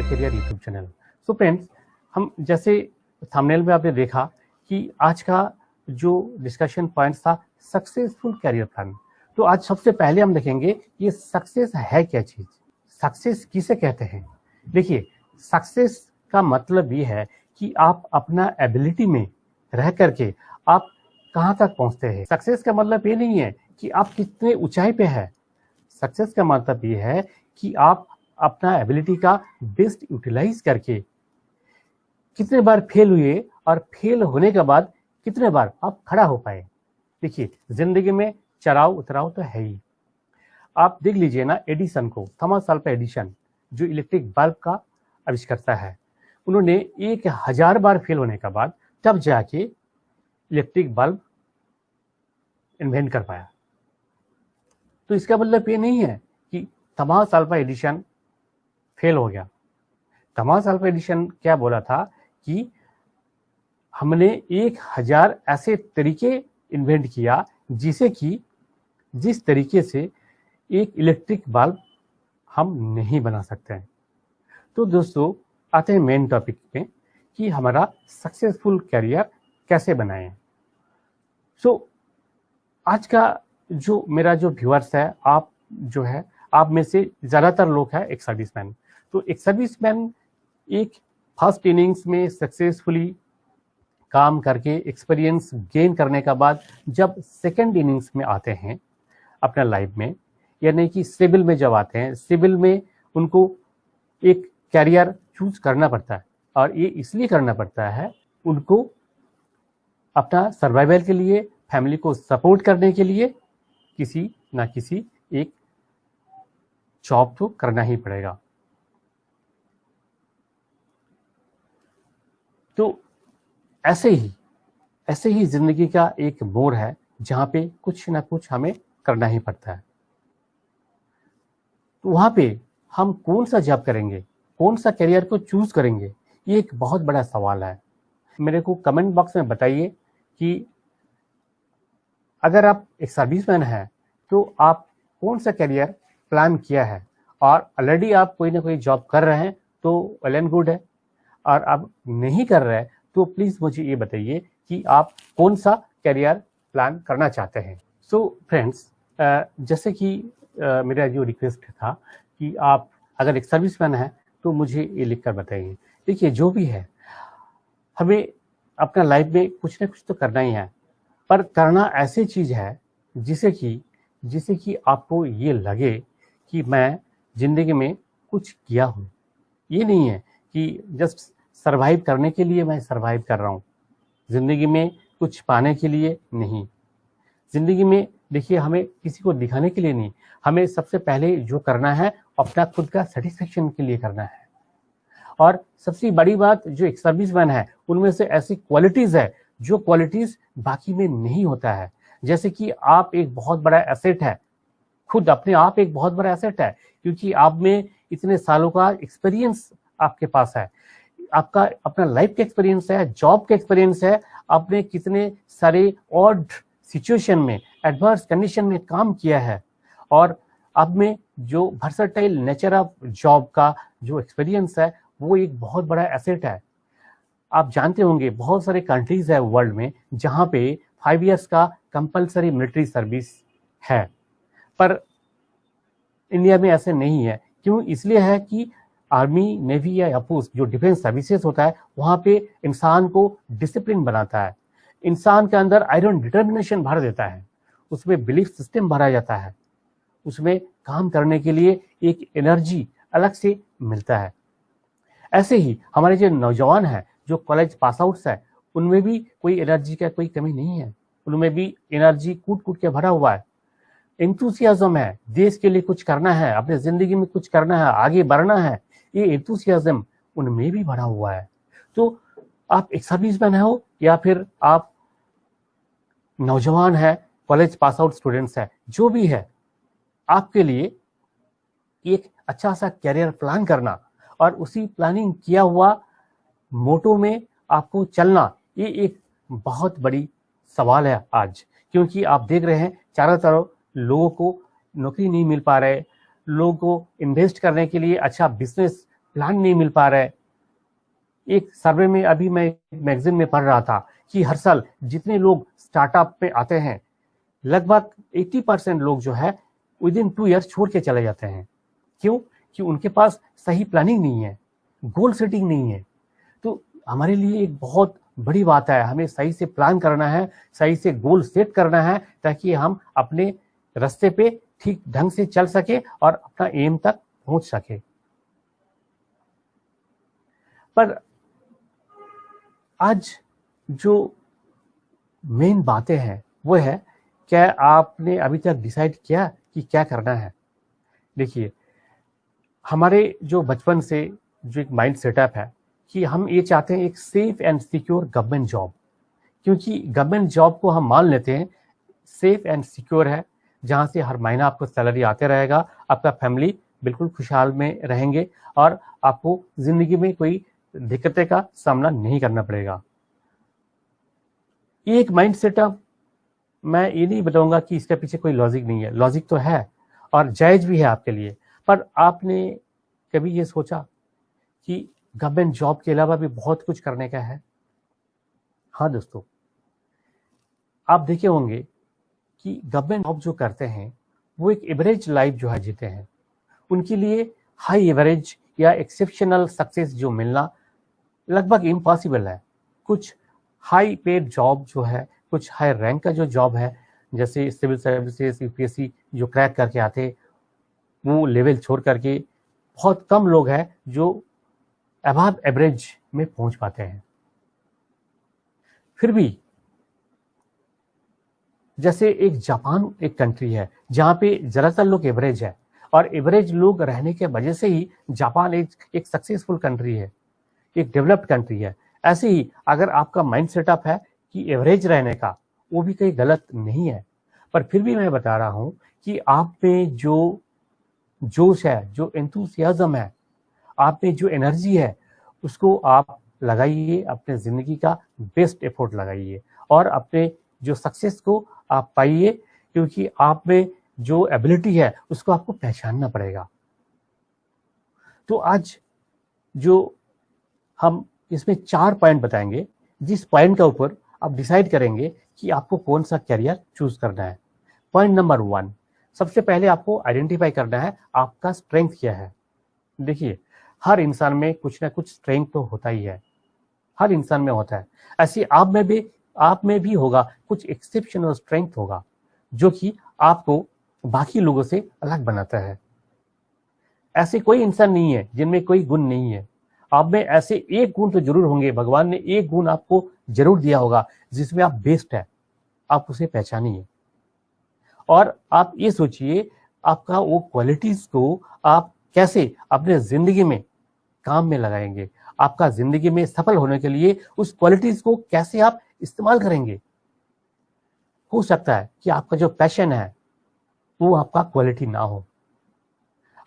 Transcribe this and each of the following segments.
Career YouTube channel. So friends, हम जैसे thumbnail में आपने देखा कि आज का जो डिस्कशन पॉइंट था सक्सेसफुल करियर प्लान। तो आज सबसे पहले हम देखेंगे ये सक्सेस है क्या चीज, सक्सेस किसे कहते हैं। देखिए, सक्सेस का मतलब ये है कि आप अपना एबिलिटी में रह करके आप कहाँ तक पहुंचते हैं। सक्सेस का मतलब ये नहीं है कि आप कितने ऊंचाई पे हैं। सक्सेस का मतलब ये है कि आप अपना एबिलिटी का बेस्ट यूटिलाइज करके कितने बार फेल हुए और फेल होने के बाद कितने बार आप खड़ा हो पाए। देखिए, जिंदगी में चढ़ाव उतराव तो है ही। आप देख लीजिए ना एडिसन को, थॉमस अल्वा एडिसन जो इलेक्ट्रिक बल्ब का आविष्कर्ता है, उन्होंने 1000 बार फेल होने के बाद तब जाके इलेक्ट्रिक बल्ब इन्वेंट कर पाया। तो इसका मतलब ये नहीं है कि थॉमस अल्वा एडिसन फेल हो गया। थॉमस अल्वा एडिसन क्या बोला था कि हमने 1000 ऐसे तरीके इन्वेंट किया जिस तरीके से एक इलेक्ट्रिक बल्ब हम नहीं बना सकते हैं। तो दोस्तों, आते हैं मेन टॉपिक में कि हमारा सक्सेसफुल करियर कैसे बनाएं। सो आज का जो मेरा जो व्यूअर्स है, आप में से ज़्यादातर लोग हैं एक सर्विसमैन। तो एक सर्विसमैन एक फर्स्ट इनिंग्स में सक्सेसफुली काम करके एक्सपीरियंस गेन करने के बाद जब सेकंड इनिंग्स में आते हैं अपना लाइफ में, यानी कि सिविल में जब आते हैं, सिविल में उनको एक कैरियर चूज करना पड़ता है। और ये इसलिए करना पड़ता है उनको अपना सर्वाइवल के लिए, फैमिली को सपोर्ट करने के लिए किसी ना किसी एक जॉब तो करना ही पड़ेगा। तो ऐसे ही जिंदगी का एक मोड़ है जहां पे कुछ ना कुछ हमें करना ही पड़ता है। तो वहां पे हम कौन सा जॉब करेंगे, कौन सा करियर को चूज करेंगे, ये एक बहुत बड़ा सवाल है। मेरे को कमेंट बॉक्स में बताइए कि अगर आप एक सर्विसमैन हैं तो आप कौन सा करियर प्लान किया है, और ऑलरेडी आप कोई ना कोई जॉब कर रहे हैं तो वेल एंड गुड है, और आप नहीं कर रहे हैं तो प्लीज मुझे ये बताइए कि आप कौन सा करियर प्लान करना चाहते हैं। सो फ्रेंड्स, जैसे कि मेरा जो रिक्वेस्ट था कि आप अगर एक सर्विसमैन है तो मुझे ये लिखकर बताइए। देखिए, जो भी है हमें अपना लाइफ में कुछ ना कुछ तो करना ही है, पर करना ऐसी चीज है जिसे कि आपको ये लगे कि मैं जिंदगी में कुछ किया हूँ। ये नहीं है कि जस्ट सरवाइव करने के लिए मैं सरवाइव कर रहा हूँ, जिंदगी में कुछ पाने के लिए नहीं। जिंदगी में देखिए, हमें किसी को दिखाने के लिए नहीं, हमें सबसे पहले जो करना है अपना खुद का सेटिस्फेक्शन के लिए करना है। और सबसे बड़ी बात, जो एक सर्विसमैन है उनमें से ऐसी क्वालिटीज है जो क्वालिटीज बाकी में नहीं होता है। जैसे कि आप एक बहुत बड़ा एसेट है, खुद अपने आप एक बहुत बड़ा एसेट है, क्योंकि आप में इतने सालों का एक्सपीरियंस आपके पास है, आपका अपना लाइफ का एक्सपीरियंस है, जॉब का एक्सपीरियंस है, आपने कितने सारे ऑड सिचुएशन में, एडवर्स कंडीशन में काम किया है, और अब में जो वर्सेटाइल नेचर ऑफ जॉब का जो एक्सपीरियंस है वो एक बहुत बड़ा एसेट है। आप जानते होंगे बहुत सारे कंट्रीज है वर्ल्ड में जहां पे 5 इयर्स का कंपलसरी मिलिट्री सर्विस है, पर इंडिया में ऐसे नहीं है। क्यों? इसलिए है कि आर्मी, नेवी या एयरफोर्स जो डिफेंस सर्विसेज होता है वहां पे इंसान को डिसिप्लिन बनाता है, इंसान के अंदर आयरन डिटर्मिनेशन भर देता है, उसमें बिलीफ सिस्टम भरा जाता है, उसमें काम करने के लिए एक एनर्जी अलग से मिलता है। ऐसे ही हमारे जो नौजवान हैं, जो कॉलेज पास आउट्स है, उनमें भी कोई एनर्जी का कोई कमी नहीं है, उनमें भी एनर्जी कूट कूट के भरा हुआ है, एंथुसियाज्म है, देश के लिए कुछ करना है, अपने जिंदगी में कुछ करना है, आगे बढ़ना है, ये एंथुसियाज्म उनमें भी भरा हुआ है। तो आप एक सर्विसमैन हो या फिर आप नौजवान है, कॉलेज पास आउट स्टूडेंट्स है, जो भी है, आपके लिए एक अच्छा सा कैरियर प्लान करना और उसी प्लानिंग किया हुआ मोटो में आपको चलना, ये एक बहुत बड़ी सवाल है आज। क्योंकि आप देख रहे हैं चारों तरफ लोगों को नौकरी नहीं मिल पा रहे, लोगों को इन्वेस्ट करने के लिए अच्छा बिजनेस प्लान नहीं मिल पा रहा है। एक सर्वे में अभी मैं मैगजीन में पढ़ रहा था कि हर साल जितने लोग स्टार्टअप पे आते हैं लगभग 80% लोग जो है विद इन 2 ईयर्स छोड़ के चले जाते हैं। क्यों? कि उनके पास सही प्लानिंग नहीं है, गोल सेटिंग नहीं है। तो हमारे लिए एक बहुत बड़ी बात है, हमें सही से प्लान करना है, सही से गोल सेट करना है, ताकि हम अपने रास्ते पे ठीक ढंग से चल सके और अपना एम तक पहुंच सके। पर आज जो मेन बातें हैं वो है, क्या आपने अभी तक डिसाइड किया कि क्या करना है? देखिए, हमारे जो बचपन से जो एक माइंड सेटअप है कि हम ये चाहते हैं एक safe and secure government job, क्योंकि गवर्नमेंट जॉब को हम मान लेते हैं सेफ एंड सिक्योर है, जहाँ से हर महीना आपको सैलरी आते रहेगा, आपका फैमिली बिल्कुल खुशहाल में रहेंगे और आपको जिंदगी में कोई दिक्कतें का सामना नहीं करना पड़ेगा। ये एक माइंड सेटअप, मैं ये नहीं बताऊंगा कि इसके पीछे कोई लॉजिक नहीं है, लॉजिक तो है और जायज भी है आपके लिए। पर आपने कभी ये सोचा कि गवर्नमेंट जॉब के अलावा भी बहुत कुछ करने का है? हाँ दोस्तों, आप देखे होंगे कि गवर्नमेंट जॉब जो करते हैं वो एक एवरेज लाइफ जो है जीते हैं। उनके लिए हाई एवरेज या एक्सेप्शनल सक्सेस जो मिलना लगभग इम्पॉसिबल है। कुछ हाई पेड जॉब जो है, कुछ हाई रैंक का जो जॉब है, जैसे सिविल सर्विसेज, यूपीएससी जो क्रैक करके आते, वो लेवल छोड़ करके बहुत कम लोग हैं जो अबव एवरेज में पहुंच पाते हैं। फिर भी जैसे एक जापान एक कंट्री है जहां पे ज्यादातर लोग एवरेज है, और एवरेज लोग रहने के वजह से ही जापान एक सक्सेसफुल कंट्री है, एक डेवलप्ड कंट्री है। ऐसे ही अगर आपका माइंड सेटअप है कि एवरेज रहने का, वो भी कहीं गलत नहीं है। पर फिर भी मैं बता रहा हूं कि आप में जो जोश है, जो एंथुसियाज्म है, आप में जो एनर्जी है, उसको आप लगाइए, अपने जिंदगी का बेस्ट एफर्ट लगाइए और अपने जो सक्सेस को आप पाइए, क्योंकि आप में जो एबिलिटी है उसको आपको पहचानना पड़ेगा। तो आज जो हम इसमें 4 पॉइंट बताएंगे, जिस पॉइंट का ऊपर आप डिसाइड करेंगे कि आपको कौन सा करियर चूज करना है। पॉइंट नंबर 1, सबसे पहले आपको आइडेंटिफाई करना है आपका स्ट्रेंथ क्या है। देखिए, हर इंसान में कुछ ना कुछ स्ट्रेंथ तो होता ही है, हर इंसान में होता है। ऐसे आप में भी होगा, कुछ एक्सेप्शनल स्ट्रेंथ होगा जो कि आपको बाकी लोगों से अलग बनाता है। ऐसे कोई इंसान नहीं है जिनमें कोई गुण नहीं है। आप में ऐसे एक गुण तो जरूर होंगे, भगवान ने एक गुण आपको जरूर दिया होगा जिसमें आप बेस्ट है, आप उसे पहचानिए। और आप ये सोचिए आपका वो क्वालिटीज को आप कैसे अपने जिंदगी में काम में लगाएंगे, आपका जिंदगी में सफल होने के लिए उस क्वालिटीज को कैसे आप इस्तेमाल करेंगे। हो सकता है कि आपका जो पैशन है वो आपका क्वालिटी ना हो।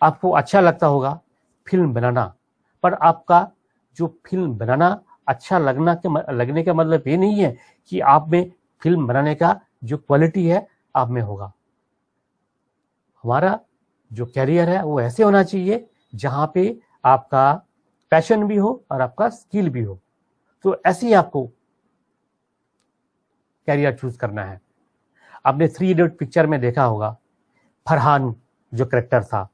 आपको अच्छा लगता होगा फिल्म बनाना, पर आपका जो फिल्म बनाना अच्छा लगने का मतलब ये नहीं है कि आप में फिल्म बनाने का जो क्वालिटी है आप में होगा। हमारा जो कैरियर है वो ऐसे होना चाहिए जहां पे आपका पैशन भी हो और आपका स्किल भी हो। तो ऐसे ही आपको कैरियर चूज करना है। आपने 3 इडियट पिक्चर में देखा होगा, फरहान जो करेक्टर था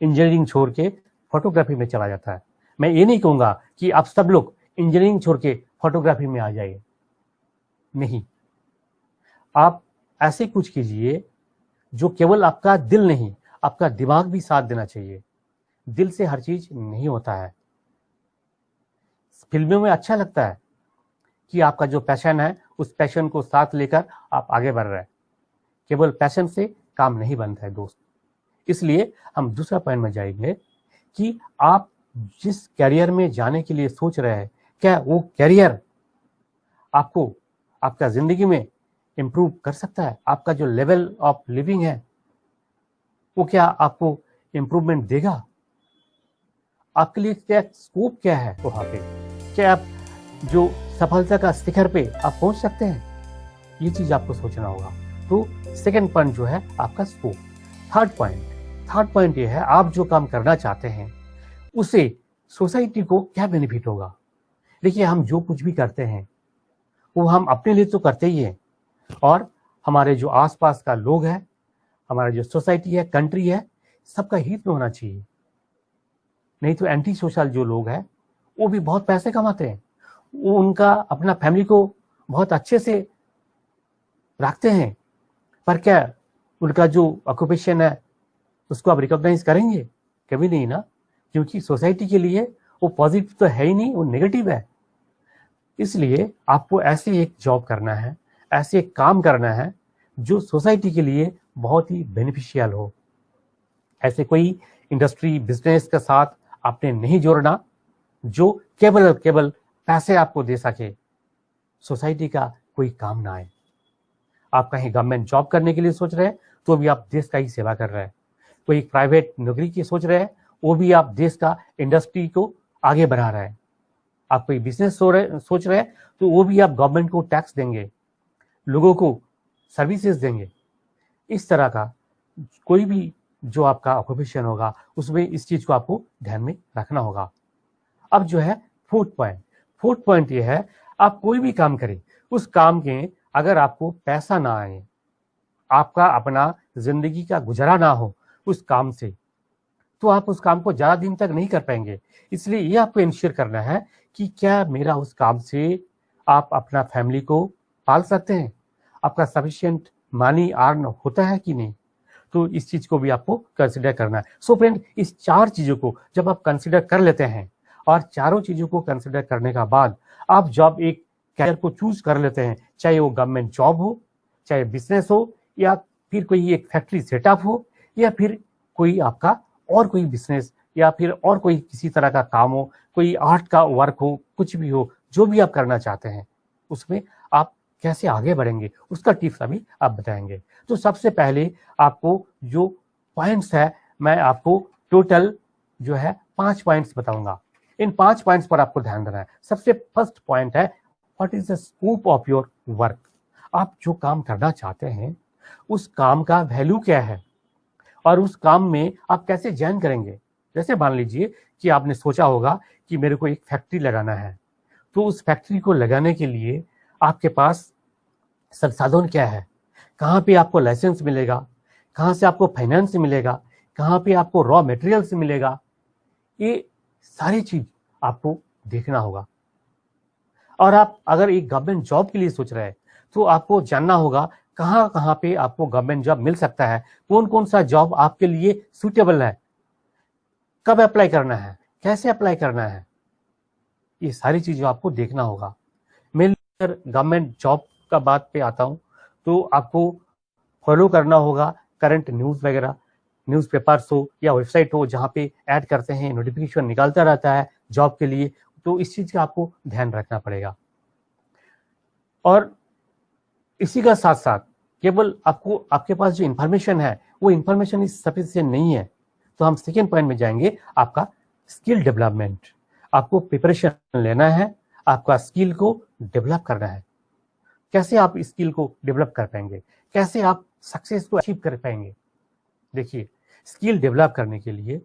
इंजीनियरिंग छोड़ के फोटोग्राफी में चला जाता है। मैं ये नहीं कहूंगा कि आप सब लोग इंजीनियरिंग छोड़ के फोटोग्राफी में आ जाइए, नहीं। आप ऐसे कुछ कीजिए जो केवल आपका दिल नहीं, आपका दिमाग भी साथ देना चाहिए। दिल से हर चीज नहीं होता है। फिल्मों में अच्छा लगता है कि आपका जो पैशन है उस पैशन को साथ लेकर आप आगे बढ़ रहे हैं। केवल पैशन से काम नहीं बनता है दोस्त। इसलिए हम दूसरा पॉइंट में जाएंगे कि आप जिस कैरियर में जाने के लिए सोच रहे हैं, क्या वो कैरियर आपको आपका जिंदगी में इंप्रूव कर सकता है? आपका जो लेवल ऑफ लिविंग है वो क्या आपको इंप्रूवमेंट देगा? आपके लिए क्या स्कोप क्या है वहां पे? क्या आप जो सफलता का शिखर पे आप पहुंच सकते हैं? ये चीज आपको सोचना होगा। तो सेकंड पॉइंट जो है आपका स्कोप। थर्ड पॉइंट ये है, आप जो काम करना चाहते हैं उसे सोसाइटी को क्या बेनिफिट होगा? देखिए, हम जो कुछ भी करते हैं वो हम अपने लिए तो करते ही हैं, और हमारे जो आसपास का लोग है, हमारा जो सोसाइटी है, कंट्री है, सबका हित में होना चाहिए। नहीं तो एंटी सोशल जो लोग हैं वो भी बहुत पैसे कमाते हैं, वो उनका अपना फैमिली को बहुत अच्छे से रखते हैं, पर क्या उनका जो ऑक्यूपेशन है उसको आप रिकॉग्नाइज करेंगे? कभी नहीं ना, क्योंकि सोसाइटी के लिए वो पॉजिटिव तो है ही नहीं, वो नेगेटिव है। इसलिए आपको ऐसे एक जॉब करना है, ऐसे एक काम करना है जो सोसाइटी के लिए बहुत ही बेनिफिशियल हो। ऐसे कोई इंडस्ट्री बिजनेस के साथ आपने नहीं जोड़ना जो केवल पैसे आपको दे सके, सोसाइटी का कोई काम ना आए। आप कहीं गवर्नमेंट जॉब करने के लिए सोच रहे हैं तो भी आप देश का ही सेवा कर रहे हैं, कोई प्राइवेट नौकरी की सोच रहे हैं वो भी आप देश का इंडस्ट्री को आगे बढ़ा रहे हैं, आप कोई बिजनेस सोच रहे हैं तो वो भी आप गवर्नमेंट को टैक्स देंगे, लोगों को सर्विसेज देंगे। इस तरह का कोई भी जो आपका ऑक्यूपेशन होगा उसमें इस चीज को आपको ध्यान में रखना होगा। अब जो है फोर्थ पॉइंट ये है, आप कोई भी काम करें, उस काम के अगर आपको पैसा ना आए, आपका अपना जिंदगी का गुजारा ना हो उस काम से, तो आप उस काम को ज्यादा दिन तक नहीं कर पाएंगे। इसलिए ये आपको इंश्योर करना है कि क्या मेरा उस काम से आप अपना फैमिली को पाल सकते हैं, आपका सफिशिएंट मनी अर्न होता है कि नहीं, तो इस चीज को भी आपको कंसिडर करना है। सो फ्रेंड, इस 4 चीजों को जब आप कंसिडर कर लेते हैं और चारों चीजों को कंसिडर करने का बाद आप जॉब एक कैरियर को चूज कर लेते हैं, चाहे वो गवर्नमेंट जॉब हो, चाहे बिजनेस हो, या फिर कोई एक फैक्ट्री सेटअप हो, या फिर कोई आपका और कोई बिजनेस, या फिर और कोई किसी तरह का काम हो, कोई आर्ट का वर्क हो, कुछ भी हो, जो भी आप करना चाहते हैं उसमें आप कैसे आगे बढ़ेंगे उसका टिप्स अभी आप बताएंगे। तो सबसे पहले आपको जो पॉइंट्स है, मैं आपको टोटल जो है 5 पॉइंट्स बताऊंगा। इन 5 पॉइंट्स पर आपको ध्यान देना है। सबसे फर्स्ट पॉइंट है, what is the scope of your work. आप जो काम करना चाहते हैं उस काम का वैल्यू क्या है और उस काम में आप कैसे ज्वाइन करेंगे। जैसे मान लीजिए कि आपने सोचा होगा कि मेरे को एक फैक्ट्री लगाना है, तो उस फैक्ट्री को लगाने के लिए आपके पास संसाधन क्या है, कहाँ पे आपको लाइसेंस मिलेगा, कहाँ से आपको फाइनेंस मिलेगा, कहाँ पे आपको रॉ मटेरियल्स मिलेगा, ये सारी चीज आपको देखना होगा। और आप अगर एक गवर्नमेंट जॉब के लिए सोच रहे हैं तो आपको जानना होगा कहाँ कहाँ पे आपको गवर्नमेंट जॉब मिल सकता है, कौन कौन सा जॉब आपके लिए सूटेबल है, कब अप्लाई करना है, कैसे अप्लाई करना है, ये सारी चीजें आपको देखना होगा। मैं गवर्नमेंट जॉब का बात पे आता हूं तो आपको फॉलो करना होगा करंट न्यूज वगैरह, न्यूज़पेपर्स हो या वेबसाइट हो जहाँ पे ऐड करते हैं, नोटिफिकेशन निकालता रहता है जॉब के लिए, तो इस चीज का आपको ध्यान रखना पड़ेगा। और इसी का साथ साथ केवल आपको आपके पास जो इंफॉर्मेशन है वो इंफॉर्मेशन इस सफिशिएंट नहीं है, तो हम सेकेंड पॉइंट में जाएंगे, आपका स्किल डेवलपमेंट। आपको प्रिपरेशन लेना है, आपका स्किल को डेवलप करना है। कैसे आप स्किल को डेवलप कर पाएंगे, कैसे आप सक्सेस को अचीव कर पाएंगे। देखिए, स्किल डेवलप करने के लिए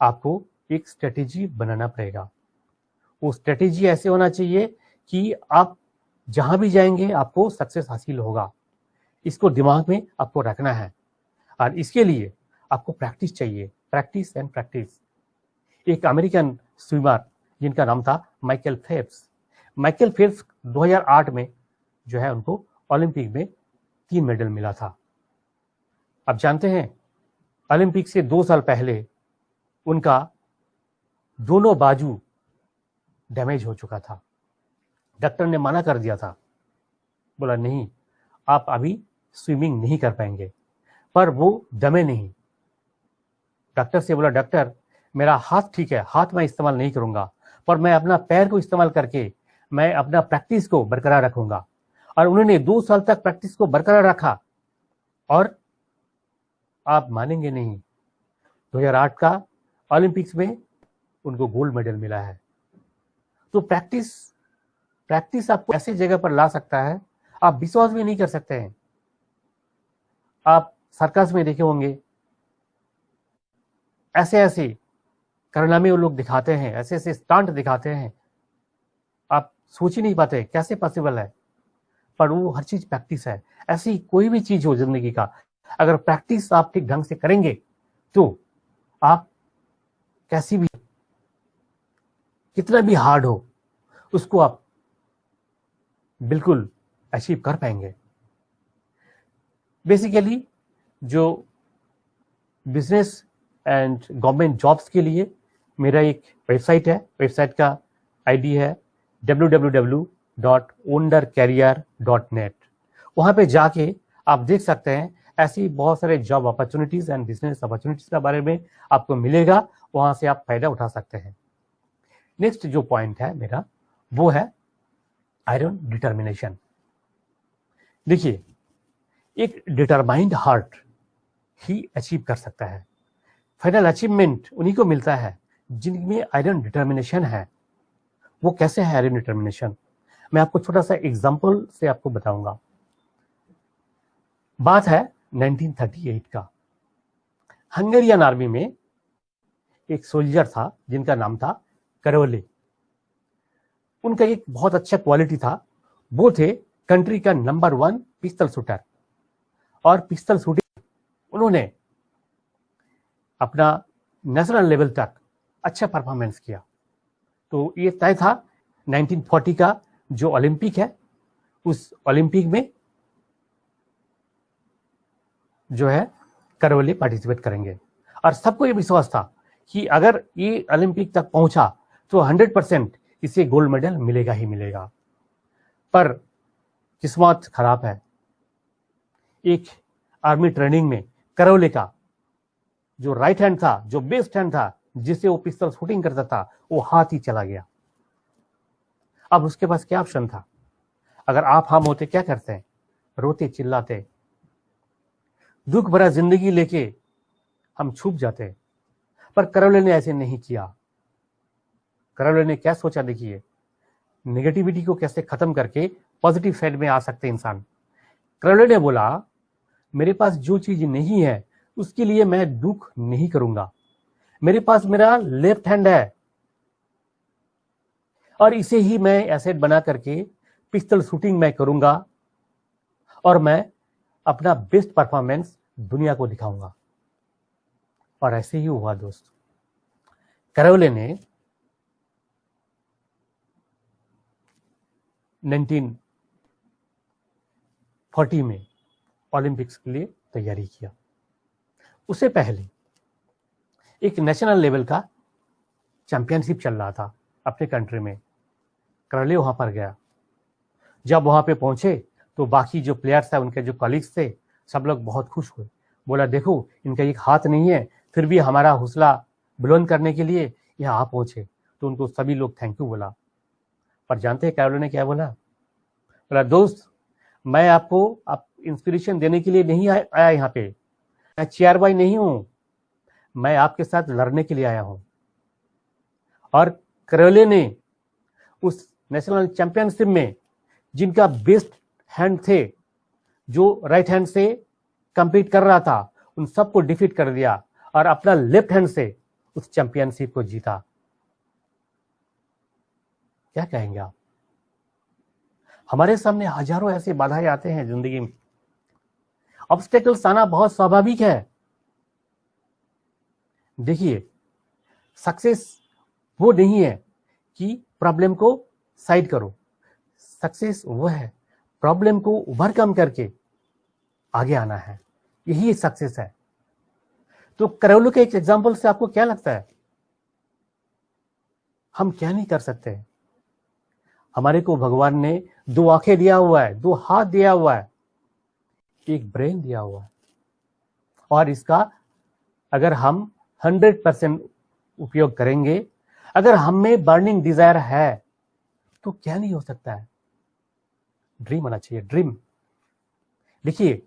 आपको एक स्ट्रेटेजी बनाना पड़ेगा। वो स्ट्रेटेजी ऐसे होना चाहिए कि आप जहां भी जाएंगे आपको सक्सेस हासिल होगा। इसको दिमाग में आपको रखना है और इसके लिए आपको प्रैक्टिस चाहिए, प्रैक्टिस एंड प्रैक्टिस। एक अमेरिकन स्विमर जिनका नाम था माइकल फेल्प्स 2008 में जो है उनको ओलंपिक में 3 मेडल मिला था। अब जानते हैं ओलंपिक से 2 साल पहले उनका दोनों बाजू डैमेज हो चुका था। डॉक्टर ने मना कर दिया था, बोला नहीं आप अभी स्विमिंग नहीं कर पाएंगे, पर वो दमे नहीं। डॉक्टर से बोला डॉक्टर मेरा हाथ ठीक है, हाथ मैं इस्तेमाल नहीं करूंगा, पर मैं अपना पैर को इस्तेमाल करके मैं अपना प्रैक्टिस को बरकरार रखूंगा। और उन्होंने 2 साल तक प्रैक्टिस को बरकरार रखा और आप मानेंगे नहीं 2008 का ओलंपिक्स में उनको गोल्ड मेडल मिला है। तो प्रैक्टिस आपको ऐसी जगह पर ला सकता है आप विश्वास भी नहीं कर सकते हैं। आप सर्कस में देखे होंगे ऐसे कारनामे वो लोग दिखाते हैं, ऐसे ऐसे स्टंट दिखाते हैं, आप सोच ही नहीं पाते कैसे पॉसिबल है। पर वो हर चीज प्रैक्टिस है। ऐसी कोई भी चीज हो जिंदगी का, अगर प्रैक्टिस आप ठीक ढंग से करेंगे तो आप कैसी भी, कितना भी हार्ड हो, उसको आप बिल्कुल अचीव कर पाएंगे। बेसिकली जो बिजनेस एंड गवर्नमेंट जॉब्स के लिए मेरा एक वेबसाइट है, वेबसाइट का आईडी है www.wondercareer.net। वहां पे जाके आप देख सकते हैं, ऐसी बहुत सारे job opportunities and business opportunities के बारे में आपको मिलेगा, वहां से आप फायदा उठा सकते हैं। नेक्स्ट जो पॉइंट है मेरा, वो है आयरन डिटर्मिनेशन। देखिए, एक डिटरमाइंड हार्ट ही अचीव कर सकता है। फाइनल अचीवमेंट उन्हीं को मिलता है जिनमें आयरन डिटर्मिनेशन है। वो कैसे है आयरन डिटर्मिनेशन, मैं आपको छोटा सा एग्जांपल से आपको बताऊंगा। बात है 1938 का। हंगेरियन आर्मी में एक सोल्जर था जिनका नाम था करोले। उनका एक बहुत अच्छा क्वालिटी था, वो थे कंट्री का नंबर 1 पिस्टल शूटर। और पिस्टल शूटिंग उन्होंने अपना नेशनल लेवल तक अच्छा परफॉर्मेंस किया। तो ये तय था 1940 का जो ओलंपिक है, उस ओलंपिक में जो है करवले पार्टिसिपेट करेंगे। और सबको ये विश्वास था कि अगर ये ओलंपिक तक पहुंचा तो 100% इसे गोल्ड मेडल मिलेगा ही मिलेगा। पर किस्मत खराब है। एक आर्मी ट्रेनिंग में करौले का जो राइट हैंड था, जो बेस्ट हैंड था, जिससे वो पिस्टल शूटिंग करता था, वो हाथ ही चला गया। अब उसके पास क्या ऑप्शन था? अगर आप हम होते क्या करते हैं? रोते चिल्लाते, दुख भरा जिंदगी लेके हम छुप जाते। पर करौले ने ऐसे नहीं किया। करौले ने क्या सोचा, देखिए, नेगेटिविटी को कैसे खत्म करके पॉजिटिव साइड में आ सकते इंसान। करौले ने बोला, मेरे पास जो चीज नहीं है उसके लिए मैं दुख नहीं करूंगा। मेरे पास मेरा लेफ्ट हैंड है और इसे ही मैं एसेट बना करके पिस्टल शूटिंग मैं करूंगा और मैं अपना बेस्ट परफॉर्मेंस दुनिया को दिखाऊंगा। और ऐसे ही हुआ दोस्त। करौले ने 1940 में ओलंपिक्स के लिए तैयारी किया। उससे पहले एक नेशनल लेवल का चैंपियनशिप चल रहा था अपने कंट्री में। करौले वहां पर गया। जब वहां पे पहुंचे तो बाकी जो प्लेयर्स थे, उनके जो कलीग्स थे, सब लोग बहुत खुश हुए। बोला, देखो, इनका एक हाथ नहीं है, फिर भी हमारा हौसला बुलंद करने के लिए यहाँ आ पहुंचे। तो उनको सभी लोग थैंक यू बोला। पर जानते हैं करौले ने क्या बोला? बोला, दोस्त, मैं आपको आप इंस्पिरेशन देने के लिए नहीं आया यहाँ पे। मैं चेयर बॉय नहीं हूं, मैं आपके साथ लड़ने के लिए आया हूं। और करौले ने उस नेशनल चैंपियनशिप में जिनका बेस्ट हैंड थे, जो राइट हैंड से कंपीट कर रहा था, उन सबको डिफीट कर दिया और अपना लेफ्ट हैंड से उस चैंपियनशिप को जीता। क्या कहेंगे आप? हमारे सामने हजारों ऐसे बाधाएं आते हैं जिंदगी में। ऑब्स्टेकल्स आना बहुत स्वाभाविक है। देखिए, सक्सेस वो नहीं है कि प्रॉब्लम को साइड करो। सक्सेस वो है प्रॉब्लम को ओवरकम करके आगे आना है। यही सक्सेस है। तो करौले के एक एग्जांपल से आपको क्या लगता है? हम क्या नहीं कर सकते? हमारे को भगवान ने 2 आंखें दिया हुआ है, 2 हाथ दिया हुआ है, एक ब्रेन दिया हुआ है। और इसका अगर हम 100% उपयोग करेंगे, अगर हम में बर्निंग डिजायर है, तो क्या नहीं हो सकता है? ड्रीम आना चाहिए, ड्रीम। देखिए,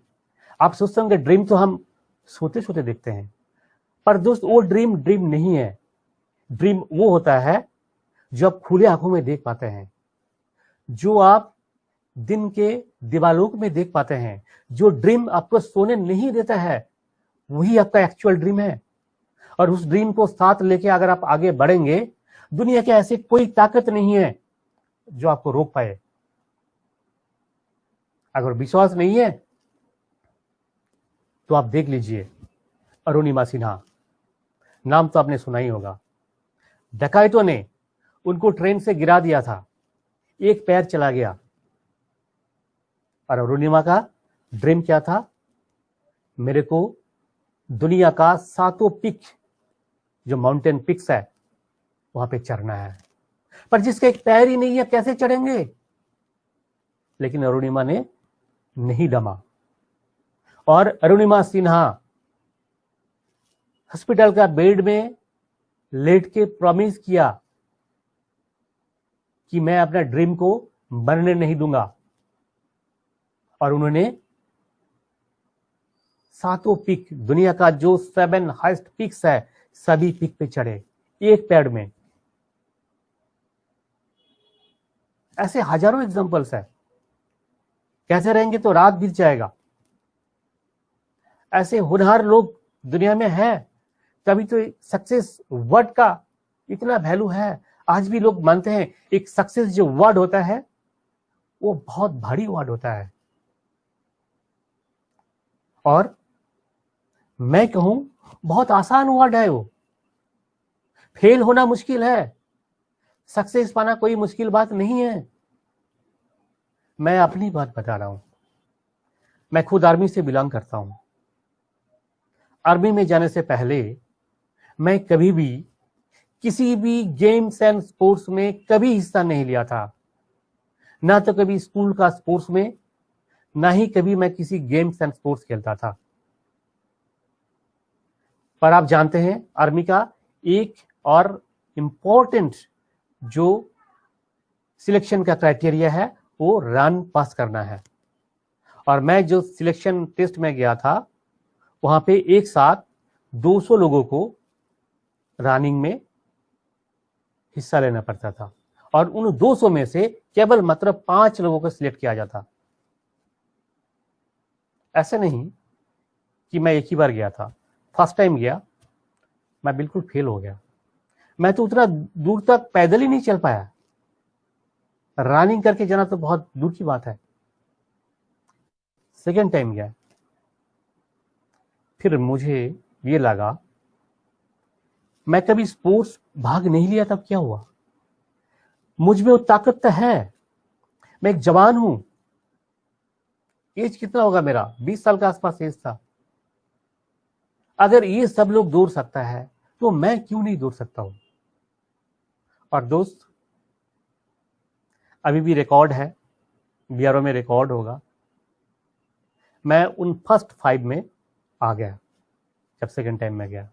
आप सोचते होंगे ड्रीम तो हम सोते सोते देखते हैं, पर दोस्त वो ड्रीम ड्रीम नहीं है। ड्रीम वो होता है जो आप खुले आंखों में देख पाते हैं, जो आप दिन के दिवालोक में देख पाते हैं। जो ड्रीम आपको सोने नहीं देता है, वही आपका एक्चुअल ड्रीम है। और उस ड्रीम को साथ लेके अगर आप आगे बढ़ेंगे, दुनिया के ऐसी कोई ताकत नहीं है जो आपको रोक पाए। अगर विश्वास नहीं है तो आप देख लीजिए, अरुणिमा सिन्हा, नाम तो आपने सुना ही होगा। डकैतों ने उनको ट्रेन से गिरा दिया था, एक पैर चला गया। और अरुणिमा का ड्रीम क्या था? मेरे को दुनिया का 7 पिक, जो माउंटेन पिक्स है, वहां पे चढ़ना है। पर जिसके एक पैर ही नहीं है, कैसे चढ़ेंगे? लेकिन अरुणिमा ने नहीं दमा। और अरुणिमा सिन्हा हॉस्पिटल का बेड में लेट के प्रॉमिस किया कि मैं अपना ड्रीम को मरने नहीं दूंगा। और उन्होंने 7 पिक, दुनिया का जो 7 हाईएस्ट पिक्स है, सभी पिक पे चढ़े एक पैर में। ऐसे हजारों एग्जांपल्स है। कैसे रहेंगे तो रात बीत जाएगा। ऐसे होनहार लोग दुनिया में हैं, तभी तो सक्सेस वर्ड का इतना वैल्यू है। आज भी लोग मानते हैं एक सक्सेस जो वर्ड होता है वो बहुत भारी वर्ड होता है। और मैं कहूं बहुत आसान वर्ड है वो। फेल होना मुश्किल है, सक्सेस पाना कोई मुश्किल बात नहीं है। मैं अपनी बात बता रहा हूं। मैं खुद आर्मी से बिलोंग करता हूं। आर्मी में जाने से पहले मैं कभी भी किसी भी गेम्स एंड स्पोर्ट्स में कभी हिस्सा नहीं लिया था। ना तो कभी स्कूल का स्पोर्ट्स में, ना ही कभी मैं किसी गेम्स एंड स्पोर्ट्स खेलता था। पर आप जानते हैं आर्मी का एक और इंपॉर्टेंट जो सिलेक्शन का क्राइटेरिया है वो रन पास करना है। और मैं जो सिलेक्शन टेस्ट में गया था वहां पे एक साथ 200 लोगों को रनिंग में हिस्सा लेना पड़ता था। और उन 200 में से केवल मात्र 5 लोगों को सिलेक्ट किया जाता। ऐसे नहीं कि मैं एक ही बार गया था। फर्स्ट टाइम गया, मैं बिल्कुल फेल हो गया। मैं तो उतना दूर तक पैदल ही नहीं चल पाया। रनिंग करके जाना तो बहुत दूर की बात है। सेकेंड टाइम गया, फिर मुझे ये लगा मैं कभी स्पोर्ट्स भाग नहीं लिया, तब क्या हुआ? मुझ में वो ताकत तो है, मैं एक जवान हूं। एज कितना होगा मेरा? 20 साल के आसपास एज था। अगर ये सब लोग दौड़ सकता है तो मैं क्यों नहीं दौड़ सकता हूं? और दोस्त, अभी भी रिकॉर्ड है, बीआरओ में रिकॉर्ड होगा। मैं उन फर्स्ट 5 में आ गया जब सेकेंड टाइम में गया।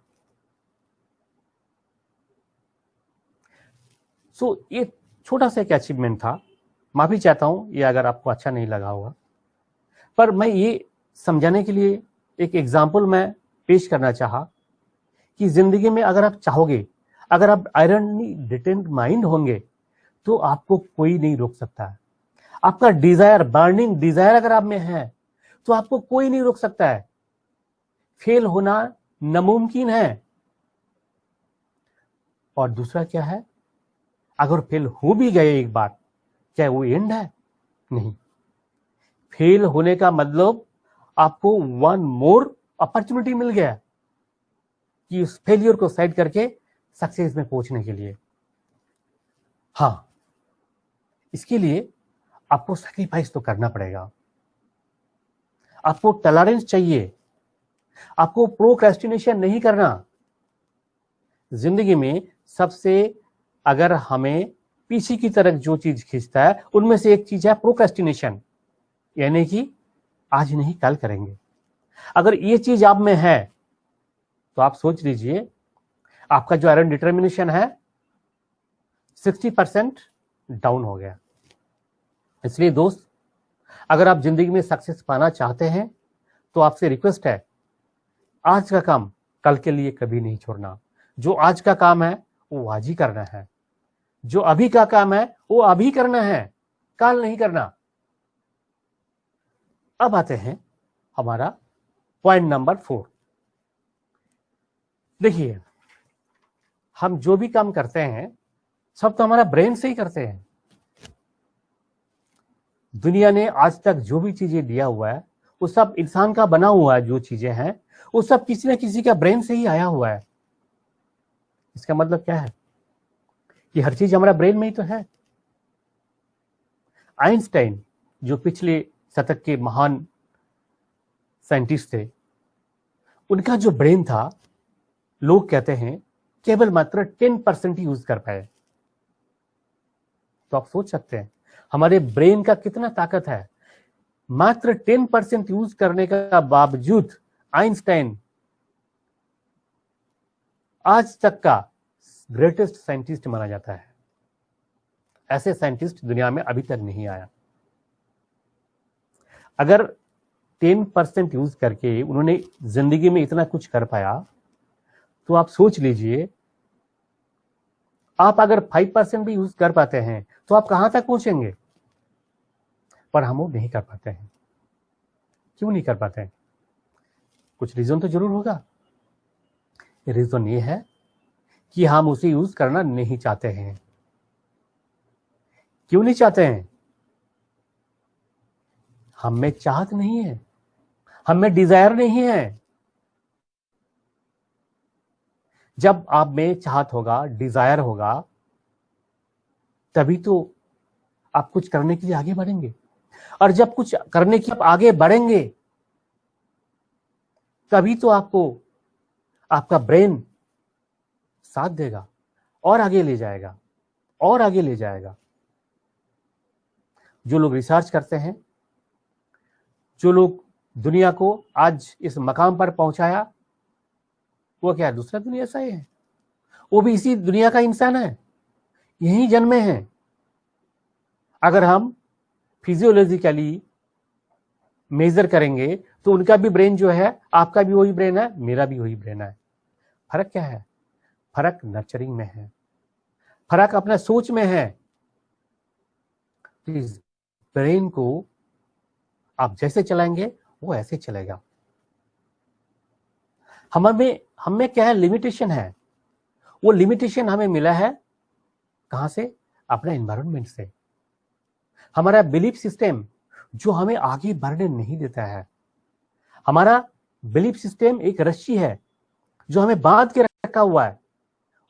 सो ये छोटा सा एक अचीवमेंट था। माफी चाहता हूं ये अगर आपको अच्छा नहीं लगा होगा, पर मैं ये समझाने के लिए एक एग्जाम्पल मैं पेश करना चाहा कि जिंदगी में अगर आप चाहोगे, अगर आप आयरनली डिटेंट माइंड होंगे तो आपको कोई नहीं रोक सकता है। आपका डिजायर, बर्निंग डिजायर अगर आप में है तो आपको कोई नहीं रोक सकता है। फेल होना नामुमकिन है। और दूसरा क्या है, अगर फेल हो भी गए एक बार, क्या वो एंड है? नहीं। फेल होने का मतलब आपको 1 मोर अपॉर्चुनिटी मिल गया कि उस फेलियर को साइड करके सक्सेस में पहुंचने के लिए। हाँ, इसके लिए आपको सैक्रिफाइस तो करना पड़ेगा। आपको टॉलरेंस चाहिए। आपको प्रोक्रेस्टिनेशन नहीं करना। जिंदगी में सबसे अगर हमें पीछे की तरफ जो चीज खींचता है उनमें से एक चीज है प्रोक्रेस्टिनेशन, यानी कि आज नहीं कल करेंगे। अगर ये चीज आप में है तो आप सोच लीजिए आपका जो आयरन डिटर्मिनेशन है 60% डाउन हो गया। इसलिए दोस्त, अगर आप जिंदगी में सक्सेस पाना चाहते हैं तो आपसे रिक्वेस्ट है, आज का काम कल के लिए कभी नहीं छोड़ना। जो आज का काम है वो आज ही करना है। जो अभी का काम है वो अभी करना है, कल नहीं करना। अब आते हैं हमारा पॉइंट नंबर 4। देखिए, हम जो भी काम करते हैं सब तो हमारा ब्रेन से ही करते हैं। दुनिया ने आज तक जो भी चीजें दिया हुआ है वो सब इंसान का बना हुआ है। जो चीजें हैं वो सब किसी न किसी का ब्रेन से ही आया हुआ है। इसका मतलब क्या है कि हर चीज हमारा ब्रेन में ही तो है। आइंस्टाइन जो पिछले शतक के महान साइंटिस्ट थे, उनका जो ब्रेन था लोग कहते हैं केवल मात्र 10% ही यूज कर पाए। तो आप सोच सकते हैं हमारे ब्रेन का कितना ताकत है। मात्र 10% यूज करने का बावजूद आइंस्टाइन आज तक का ग्रेटेस्ट साइंटिस्ट माना जाता है। ऐसे साइंटिस्ट दुनिया में अभी तक नहीं आया। अगर 10% यूज करके उन्होंने जिंदगी में इतना कुछ कर पाया, तो आप सोच लीजिए आप अगर 5% भी यूज कर पाते हैं तो आप कहां तक पहुंचेंगे। पर हम वो नहीं कर पाते हैं। क्यों नहीं कर पाते हैं? कुछ रीजन तो जरूर होगा। रीजन ये है कि हम उसे यूज करना नहीं चाहते हैं। क्यों नहीं चाहते हैं? हम में चाहत नहीं है, हम में डिजायर नहीं है। जब आप में चाहत होगा, डिजायर होगा, तभी तो आप कुछ करने के लिए आगे बढ़ेंगे। और जब कुछ करने के लिए आप आगे बढ़ेंगे, तभी तो आपको आपका ब्रेन साथ देगा और आगे ले जाएगा और आगे ले जाएगा। जो लोग रिसर्च करते हैं, जो लोग दुनिया को आज इस मकाम पर पहुंचाया, वो क्या दूसरा दुनिया से है? वो भी इसी दुनिया का इंसान है, यही जन्मे हैं। अगर हम फिजियोलॉजिकली मेजर करेंगे तो उनका भी ब्रेन जो है, आपका भी वही ब्रेन है, मेरा भी वही ब्रेन है। फर्क क्या है? फर्क नर्चरिंग में है, फर्क अपना सोच में है। इस ब्रेन को आप जैसे चलाएंगे वो ऐसे चलेगा। हमें क्या है? लिमिटेशन है। वो लिमिटेशन हमें मिला है कहां से? अपने एनवायरनमेंट से। हमारा बिलीफ सिस्टम जो हमें आगे बढ़ने नहीं देता है। हमारा बिलीफ सिस्टम एक रस्सी है जो हमें बांध के रखा हुआ है।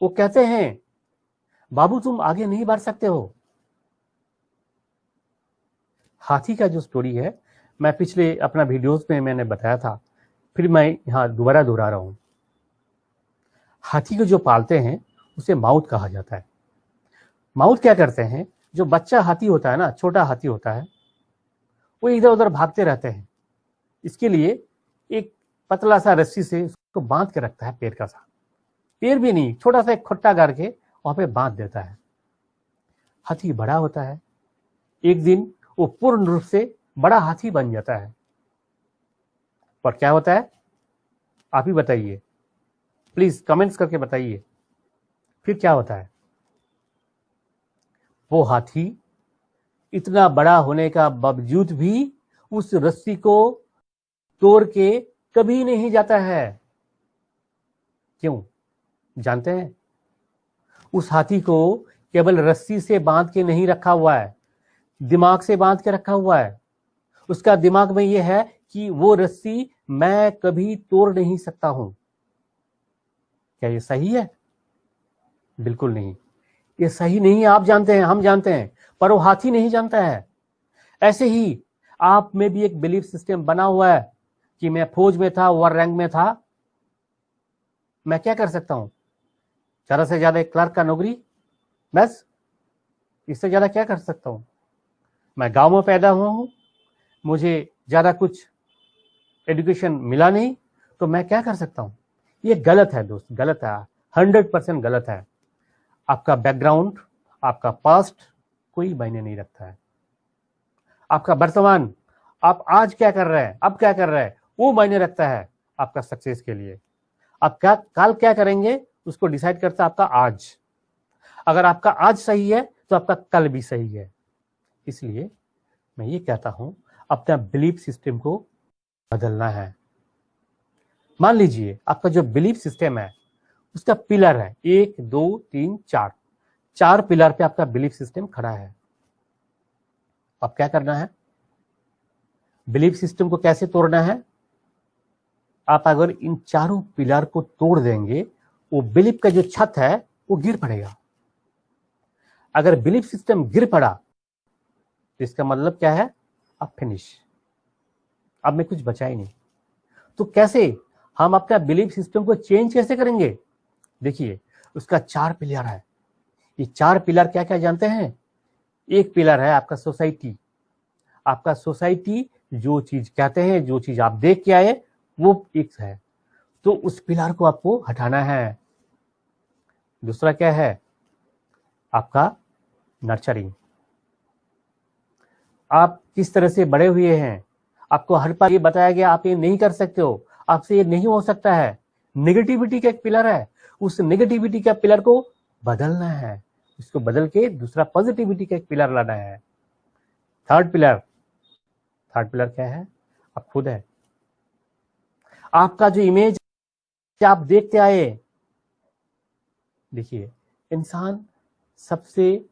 वो कहते हैं बाबू तुम आगे नहीं बढ़ सकते हो। हाथी का जो स्टोरी है, मैं पिछले अपना वीडियोस में मैंने बताया था, फिर मैं यहां दोबारा दोहरा रहा हूं। हाथी को जो पालते हैं उसे माउथ कहा जाता है। माउथ क्या करते हैं? जो बच्चा हाथी होता है ना, छोटा हाथी होता है, वो इधर उधर भागते रहते हैं। इसके लिए एक पतला सा रस्सी से उसको बांध के रखता है, पैर का साथ। पैर भी नहीं, छोटा सा एक खुट्टा गाड़ के वहां पे बांध देता है। हाथी बड़ा होता है, एक दिन वो पूर्ण रूप से बड़ा हाथी बन जाता है। पर क्या होता है आप ही बताइए, प्लीज कमेंट्स करके बताइए। फिर क्या होता है? वो हाथी इतना बड़ा होने का बावजूद भी उस रस्सी को तोड़ के कभी नहीं जाता है। क्यों जानते हैं? उस हाथी को केवल रस्सी से बांध के नहीं रखा हुआ है, दिमाग से बांध के रखा हुआ है। उसका दिमाग में यह है कि वो रस्सी मैं कभी तोड़ नहीं सकता हूं। क्या ये सही है? बिल्कुल नहीं, ये सही नहीं है। आप जानते हैं, हम जानते हैं, पर वो हाथी नहीं जानता है। ऐसे ही आप में भी एक बिलीफ सिस्टम बना हुआ है कि मैं फौज में था, वर रैंक में था, मैं क्या कर सकता हूं? ज्यादा से ज्यादा एक क्लर्क का नौकरी, बस। इससे ज्यादा क्या कर सकता हूं? मैं गांव में पैदा हुआ हूं, मुझे ज्यादा कुछ एजुकेशन मिला नहीं, तो मैं क्या कर सकता हूं? ये गलत है दोस्त, गलत है, 100% गलत है। आपका बैकग्राउंड, आपका पास्ट कोई मायने नहीं रखता है। आपका वर्तमान, आप आज क्या कर रहे हैं, अब क्या कर रहे हैं, वो मायने रखता है आपका सक्सेस के लिए। आप क्या कल क्या करेंगे उसको डिसाइड करता है आपका आज। अगर आपका आज सही है तो आपका कल भी सही है। इसलिए मैं ये कहता हूं अपना बिलीफ सिस्टम को बदलना है। मान लीजिए आपका जो बिलीफ सिस्टम है उसका पिलर है 1 2 3 4, 4 पिलर पे आपका बिलीफ सिस्टम खड़ा है। अब क्या करना है, बिलीफ सिस्टम को कैसे तोड़ना है? आप अगर इन चारों पिलर को तोड़ देंगे, वो बिलीफ का जो छत है वो गिर पड़ेगा। अगर बिलीफ सिस्टम गिर पड़ा तो इसका मतलब क्या है, अब फिनिश, अब में कुछ बचा ही नहीं। तो कैसे हम अपना बिलीफ सिस्टम को चेंज कैसे करेंगे? देखिए, उसका 4 पिलर है। ये 4 पिलर क्या क्या जानते हैं? एक पिलर है आपका सोसाइटी। आपका सोसाइटी जो चीज कहते हैं, जो चीज आप देख के आए, वो एक है, तो उस पिलर को आपको हटाना है। दूसरा क्या है? आपका नर्चरिंग। आप किस तरह से बड़े हुए हैं, आपको हर बार ये बताया गया आप ये नहीं कर सकते हो, आपसे ये नहीं हो सकता है। नेगेटिविटी का एक पिलर है, उस नेगेटिविटी का पिलर को बदलना है, इसको बदल के दूसरा पॉजिटिविटी का एक पिलर लाना है। थर्ड पिलर क्या है? आप खुद है। आपका जो इमेज आप देखते आए, देखिए, इंसान सबसे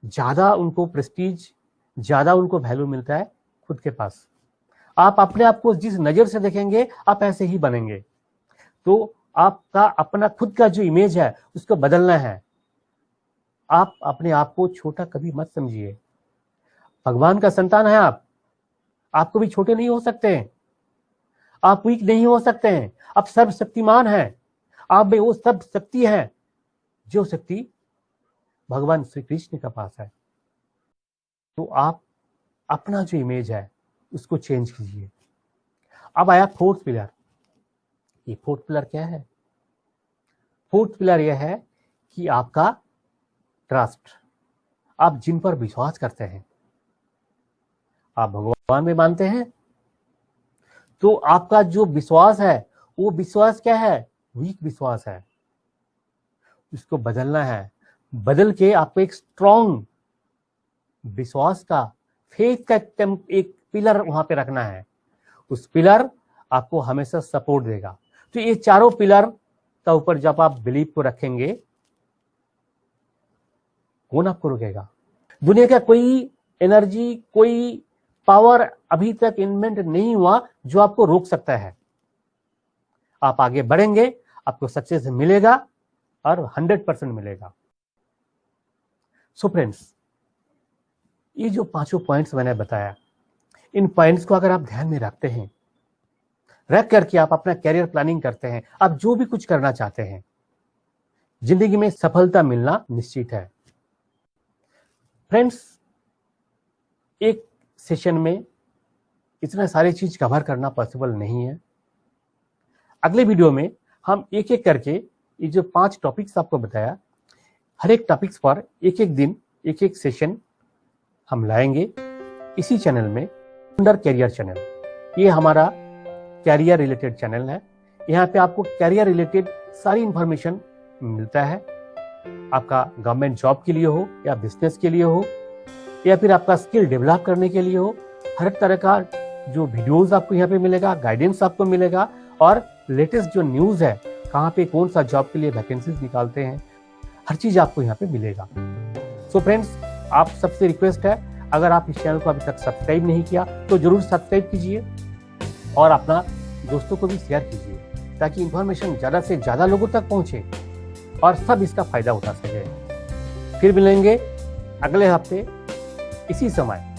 ज्यादा उनको प्रेस्टीज, ज्यादा उनको वैल्यू मिलता है खुद के पास। आप अपने आप को जिस नजर से देखेंगे आप ऐसे ही बनेंगे। तो आपका अपना खुद का जो इमेज है उसको बदलना है। आप अपने आप को छोटा कभी मत समझिए। भगवान का संतान है आप कभी छोटे नहीं हो सकते हैं, आप वीक नहीं हो सकते हैं, आप सर्वशक्तिमान हैं। आप में वो सब शक्ति है जो शक्ति भगवान श्री कृष्ण के पास है। तो आप अपना जो इमेज है उसको चेंज कीजिए। अब आया फोर्थ पिलर। ये फोर्थ पिलर क्या है? फोर्थ पिलर यह है कि आपका ट्रस्ट, आप जिन पर विश्वास करते हैं। आप भगवान में मानते हैं, तो आपका जो विश्वास है वो विश्वास क्या है? वीक विश्वास है। इसको बदलना है, बदल के आपको एक स्ट्रॉन्ग विश्वास का, फेथ का एक पिलर वहां पे रखना है। उस पिलर आपको हमेशा सपोर्ट देगा। तो ये चारों पिलर का ऊपर जब आप बिलीव को रखेंगे, कौन आपको रोकेगा? दुनिया का कोई एनर्जी, कोई पावर अभी तक इन्वेंट नहीं हुआ जो आपको रोक सकता है। आप आगे बढ़ेंगे, आपको सक्सेस मिलेगा और 100% मिलेगा। सो फ्रेंड्स, ये जो 5 पॉइंट्स मैंने बताया, इन पॉइंट्स को अगर आप ध्यान में रखते हैं, रख करके आप अपना कैरियर प्लानिंग करते हैं, आप जो भी कुछ करना चाहते हैं, जिंदगी में सफलता मिलना निश्चित है। फ्रेंड्स, एक सेशन में इतना सारी चीज कवर करना पॉसिबल नहीं है। अगले वीडियो में हम एक एक करके ये जो 5 टॉपिक्स आपको बताया, हर एक टॉपिक्स पर एक एक दिन एक एक सेशन हम लाएंगे इसी चैनल में, अंडर कैरियर चैनल। ये हमारा कैरियर रिलेटेड चैनल है। यहाँ पे आपको कैरियर रिलेटेड सारी इंफॉर्मेशन मिलता है। आपका गवर्नमेंट जॉब के लिए हो या बिजनेस के लिए हो या फिर आपका स्किल डेवलप करने के लिए हो, हर तरह का जो वीडियोस आपको यहाँ पे मिलेगा, गाइडेंस आपको मिलेगा और लेटेस्ट जो न्यूज है, कहाँ पे कौन सा जॉब के लिए वैकेंसीज निकालते हैं, हर चीज आपको यहाँ पे मिलेगा। सो फ्रेंड्स, आप सबसे रिक्वेस्ट है, अगर आप इस चैनल को अभी तक सब्सक्राइब नहीं किया तो जरूर सब्सक्राइब कीजिए और अपना दोस्तों को भी शेयर कीजिए, ताकि इंफॉर्मेशन ज्यादा से ज्यादा लोगों तक पहुंचे और सब इसका फायदा उठा सके। फिर मिलेंगे अगले हफ्ते इसी समय।